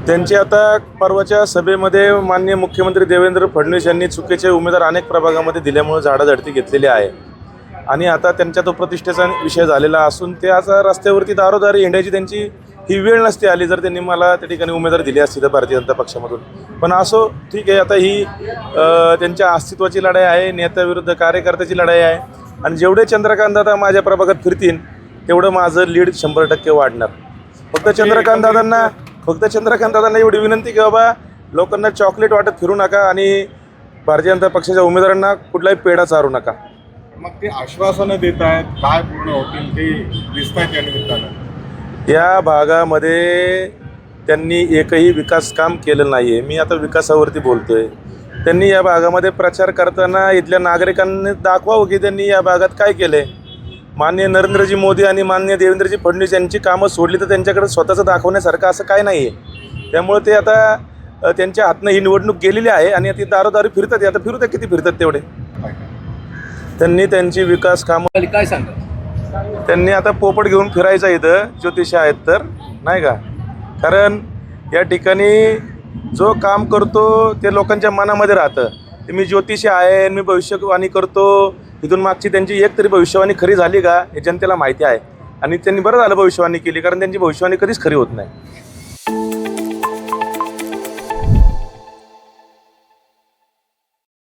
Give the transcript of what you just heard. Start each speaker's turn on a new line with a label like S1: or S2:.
S1: त्यांची आता परवाच्या सभेमध्ये माननीय मुख्यमंत्री देवेंद्र फडणवीस यांनी चुकीचे उमेदवार अनेक प्रभागामध्ये दिल्यामुळे झाडाझडती घेतलेली आहे आणि आता त्यांच्या तो प्रतिष्ठेचा विषय झालेला असून ते आता रस्त्यावरती दारोदारी हिंडायची त्यांची ही वेळ नसते आली जर त्यांनी मला त्या ठिकाणी उमेदवार दिली असती तर भारतीय जनता पक्षामधून. पण असो ठीक आहे, आता ही त्यांच्या अस्तित्वाची लढाई आहे, नेत्याविरुद्ध कार्यकर्त्याची लढाई आहे आणि जेवढे चंद्रकांत दादा माझ्या प्रभागात फिरतील तेवढं माझं लीड 100% वाढणार. फक्त चंद्रकांत दादांना एवढी विनंती की बाबा लोकांना चॉकलेट वाटत फिरू नका आणि भारतीय जनता पक्षाच्या उमेदवारांना कुठलाही पेढा चारू नका.
S2: मग ते आश्वासनं देत आहेत, काय पूर्ण होतील ते दिसत आहेत या निमित्तानं.
S1: या भागामध्ये त्यांनी एकही विकास काम केलं नाही आहे. मी आता विकासावरती बोलतो आहे. त्यांनी या भागामध्ये प्रचार करताना इथल्या नागरिकांनी दाखवावं की त्यांनी या भागात काय केलं आहे. माननीय नरेंद्रजी मोदी आणि माननीय देवेंद्रजी फडणवीस यांची कामं सोडली तर त्यांच्याकडे स्वतःचं दाखवण्यासारखं असं काय नाही आहे. त्यामुळे ते आता त्यांच्या हातनं ही निवडणूक गेलेली आहे आणि ती दारोदारी फिरतात. आता फिरू द्या, किती फिरतात तेवढे. त्यांनी त्यांची विकास कामं
S3: काय सांगा.
S1: त्यांनी आता पोपट घेऊन फिरायचं इथं ज्योतिषी आहेत तर नाही का, कारण या ठिकाणी जो काम करतो ते लोकांच्या मनामध्ये राहतं. ते मी ज्योतिषी आहे, मी भविष्यवाणी करतो, इथून मागची त्यांची एक तरी भविष्यवाणी खरी झाली का हे जनतेला माहिती आहे आणि त्यांनी बरं झालं भविष्यवाणी केली, कारण त्यांची भविष्यवाणी कधीच खरी होत नाही.